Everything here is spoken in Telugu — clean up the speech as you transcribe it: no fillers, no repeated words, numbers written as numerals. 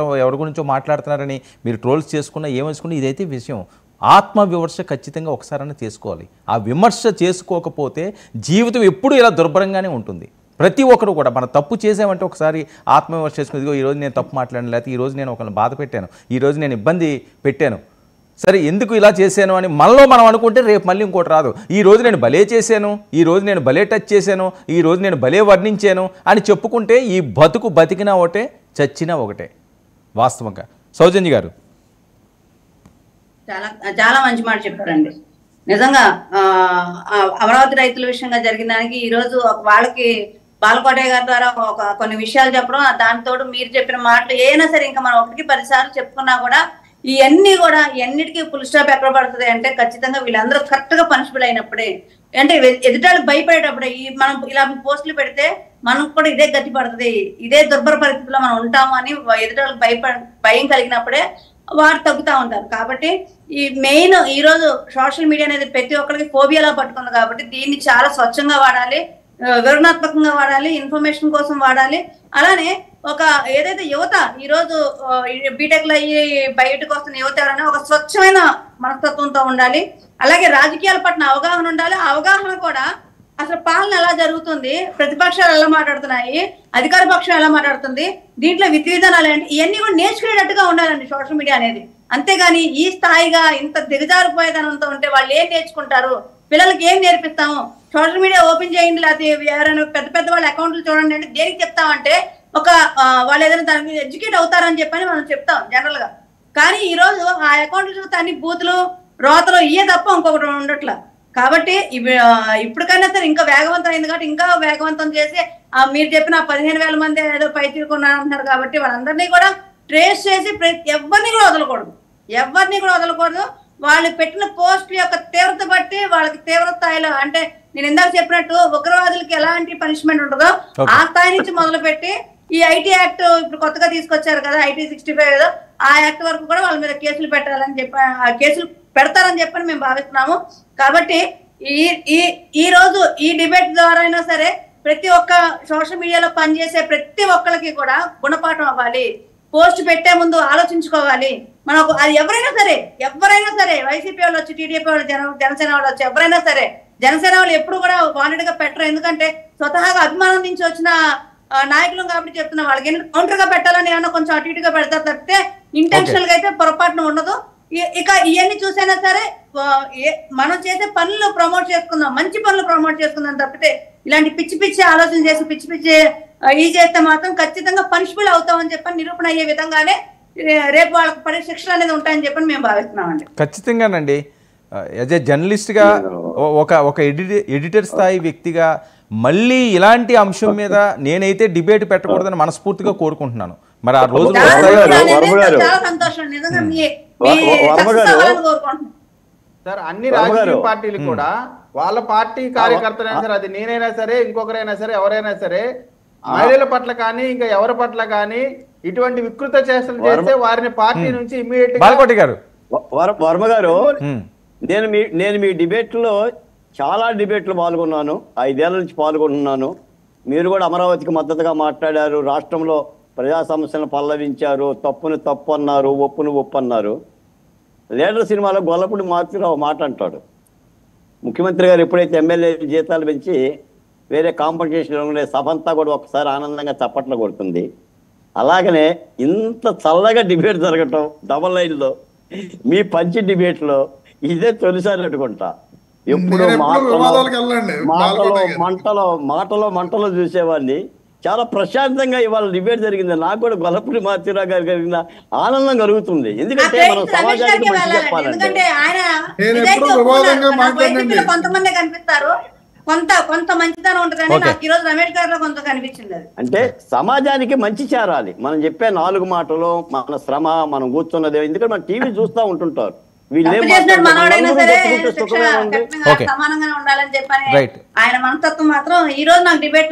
ఎవరి గురించో మాట్లాడుతున్నారని మీరు ట్రోల్స్ చేసుకున్నా ఏమేసుకున్నా ఇదైతే విషయం. ఆత్మవిమర్శ ఖచ్చితంగా ఒకసారైనా చేసుకోవాలి. ఆ విమర్శ చేసుకోకపోతే జీవితం ఎప్పుడూ ఇలా దుర్భరంగానే ఉంటుంది. ప్రతి ఒక్కరు కూడా మన తప్పు చేసామంటే ఒకసారి ఆత్మవిమర్శ చేసుకుని ఇదిగో ఈరోజు నేను తప్పు మాట్లాడాను, లేకపోతే ఈరోజు నేను ఒకరిని బాధ పెట్టాను, ఈరోజు నేను ఇబ్బంది పెట్టాను, సరే ఎందుకు ఇలా చేశాను అని మనలో మనం అనుకుంటే రేపు మళ్ళీ ఇంకోటి రాదు. ఈరోజు నేను భలే చేశాను, ఈరోజు నేను భలే టచ్ చేశాను, ఈరోజు నేను భలే వర్ణించాను అని చెప్పుకుంటే ఈ బతుకు బతికినా ఒకటే, చచ్చినా ఒకటే. వాస్తవంగా సౌజన్య గారు చాలా చాలా మంచి మాట చెప్పారండి. నిజంగా అమరావతి రైతుల విషయంగా జరిగిన దానికి ఈరోజు వాళ్ళకి బాలకోటయ్య గారి ద్వారా కొన్ని విషయాలు చెప్పడం, దాంతో మీరు చెప్పిన మాటలు ఏదైనా సరే ఇంకా మనం 1-10 సార్లు చెప్పుకున్నా కూడా ఇవన్నీ కూడా ఎన్నిటికీ ఫుల్ స్టాప్ ఎక్కడ పడుతుంది అంటే ఖచ్చితంగా వీళ్ళందరూ కరెక్ట్ గా పనిషబుల్ అయినప్పుడే, అంటే ఎదుటాళ్ళకి భయపడేటప్పుడే. మనం ఇలా పోస్టులు పెడితే మనకు కూడా ఇదే గతి పడుతుంది, ఇదే దుర్భర పరిస్థితిలో మనం ఉంటాము అని ఎదుటాళ్ళకి భయం కలిగినప్పుడే వారు తగ్గుతూ ఉంటారు. కాబట్టి ఈ మెయిన్ ఈ రోజు సోషల్ మీడియా అనేది ప్రతి ఒక్కరికి ఫోబియాలా పట్టుకుంది. కాబట్టి దీన్ని చాలా స్వచ్ఛంగా వాడాలి, వివరణాత్మకంగా వాడాలి, ఇన్ఫర్మేషన్ కోసం వాడాలి. అలానే ఒక ఏదైతే యువత ఈ రోజు బీటెక్లు అయ్యి బయటకు వస్తున్న యువత ఎవరైనా ఒక స్వచ్ఛమైన మనస్తత్వంతో ఉండాలి. అలాగే రాజకీయాల పట్ల అవగాహన ఉండాలి. ఆ అవగాహన కూడా అసలు పాలన ఎలా జరుగుతుంది, ప్రతిపక్షాలు ఎలా మాట్లాడుతున్నాయి, అధికార పక్షం ఎలా మాట్లాడుతుంది, దీంట్లో విధి విధానాలు ఏంటి, ఇవన్నీ కూడా నేర్చుకునేటట్టుగా ఉండాలండి సోషల్ మీడియా అనేది. అంతేగాని ఈ స్థాయిగా ఇంత దిగజారిపోయేదనంతో ఉంటే వాళ్ళు ఏం నేర్చుకుంటారు, పిల్లలకి ఏం నేర్పిస్తాము? సోషల్ మీడియా ఓపెన్ చేయండి, లేకపోతే ఎవరైనా పెద్ద పెద్ద వాళ్ళ అకౌంట్లు చూడండి అంటే దేనికి చెప్తామంటే వాళ్ళు ఏదైనా దాని మీద ఎడ్యుకేట్ అవుతారని చెప్పని మనం చెప్తాం జనరల్ గా. కానీ ఈ రోజు ఆ అకౌంట్లు చూస్తే అన్ని బూతులు రోతలు ఇయే తప్ప ఇంకొకటి ఉండట్లా. కాబట్టి ఇప్పటికైనా సరే ఇంకా వేగవంతం అయింది కాబట్టి ఇంకా వేగవంతం చేసి మీరు చెప్పిన 15,000 మంది ఏదో పై తీరుకున్నారు అంటున్నారు కాబట్టి వాళ్ళందరినీ కూడా ట్రేస్ చేసి ఎవరిని కూడా వదలకూడదు. వాళ్ళు పెట్టిన పోస్ట్ యొక్క తీవ్రత బట్టి వాళ్ళకి తీవ్ర స్థాయిలో, అంటే నేను ఇందాక చెప్పినట్టు ఉగ్రవాదులకి ఎలాంటి పనిష్మెంట్ ఉంటుందో ఆ స్థాయి నుంచి మొదలు పెట్టి ఈ ఐటీ యాక్ట్ ఇప్పుడు కొత్తగా తీసుకొచ్చారు కదా, ఐటీ 65 ఆ యాక్ట్ వరకు కూడా వాళ్ళ మీద కేసులు పెట్టాలని చెప్పి ఆ కేసులు పెడతారని చెప్పని మేము భావిస్తున్నాము. కాబట్టి ఈ రోజు ఈ డిబేట్ ద్వారా అయినా సరే ప్రతి ఒక్క సోషల్ మీడియాలో పనిచేసే ప్రతి ఒక్కరికి కూడా గుణపాఠం అవ్వాలి. పోస్ట్ పెట్టే ముందు ఆలోచించుకోవాలి. మనకు అది ఎవరైనా సరే వైసీపీ వాళ్ళు వచ్చి, టీడీపీ వాళ్ళు, జనసేన వాళ్ళు వచ్చి, ఎవరైనా సరే జనసేన వాళ్ళు ఎప్పుడు కూడా వాంటెడ్ గా పెట్టరు. ఎందుకంటే స్వతహాగా అభిమానం నుంచి వచ్చిన నాయకులు కాబట్టి చెప్తున్నా. వాళ్ళకి కౌంటర్ గా పెట్టాలని ఏమన్నా కొంచెం అటు ఇటుగా పెడతారు తప్పితే ఇంటెన్షనల్ గా అయితే పొరపాటున ఉండదు. ఇక ఇవన్నీ చూసైనా సరే మనం చేసే పనులు ప్రమోట్ చేసుకుందాం, మంచి పనులు ప్రమోట్ చేసుకుందాం తప్పితే ఇలాంటి పిచ్చి ఆలోచన చేసి పిచ్చి ఇది చేస్తే మాత్రం ఖచ్చితంగా పనిషబుల్ అవుతామని చెప్పని నిరూపణ అయ్యే విధంగానే రేపు వాళ్ళకి పడే శిక్షలు అనేది ఉంటాయని చెప్పని మేము భావిస్తున్నామండి. ఖచ్చితంగానండి. యాజ్ ఏ జర్నలిస్ట్గా ఒక ఎడిటర్ స్థాయి వ్యక్తిగా మళ్ళీ ఇలాంటి అంశం మీద నేనైతే డిబేట్ పెట్టకూడదని మనస్ఫూర్తిగా కోరుకుంటున్నాను. మరి ఆ రోజు చాలా సంతోషం నిజంగా. సార్ అన్ని రాజకీయ పార్టీలు కూడా వాళ్ళ పార్టీ కార్యకర్తలైనా సరే, అది నేనైనా సరే, ఇంకొకరైనా సరే, ఎవరైనా సరే, మహిళల పట్ల కానీ ఇంకా ఎవరి పట్ల కానీ ఇటువంటి వికృత చేష్టలు చేస్తే వారిని పార్టీ నుంచి ఇమ్మీడియట్ బాలకోటి గారు, వర్మ గారు, నేను మీ డిబేట్లో చాలా డిబేట్లు పాల్గొన్నాను, 5 ఏళ్ల నుంచి పాల్గొంటున్నాను. మీరు కూడా అమరావతికి మద్దతుగా మాట్లాడారు, రాష్ట్రంలో ప్రజా సమస్యలను పల్లవించారు, తప్పుని తప్పు అన్నారు, ఒప్పును ఒప్పు అన్నారు. లీడర్ సినిమాలో గొల్లపూడి మారుతిరావు మాట అంటాడు, ముఖ్యమంత్రి గారు ఎప్పుడైతే ఎమ్మెల్యే జీతాలు పెంచి వేరే కాంపిటీషన్ సభంతా కూడా ఒకసారి ఆనందంగా చప్పట్లు కొడుతుంది. అలాగనే ఇంత చల్లగా డిబేట్ జరగటం డబల్ లైన్లో మీ పంచి డిబేట్లో ఇదే తొలిసారి అనుకుంటా. ఎప్పుడు మాటలో చూసేవాడిని. చాలా ప్రశాంతంగా ఇవాళ డిబేట్ జరిగింది. నాకు కూడా గొల్లపూడి మారుతిరావు గారు కలిగిన ఆనందం కలుగుతుంది. ఎందుకంటే మనం సమాజానికి మంచి చెప్పాలంటే కొంతమంది కనిపిస్తారు, కొంత మంచితనం ఉంటుంది. నాకు ఈ రోజు రమేష్ గారిలో కొంత కనిపించింది. అంటే సమాజానికి మంచి చేరాలి. మనం చెప్పే 4 మాటలు, మన శ్రమ, మనం కూర్చున్నది. ఎందుకంటే మన టీవీ చూస్తూ ఉంటుంటారు, సమానంగా ఉండాలని చెప్పని ఆయన మనస్తత్వం మాత్రం ఈ రోజు నాకు డిబేట్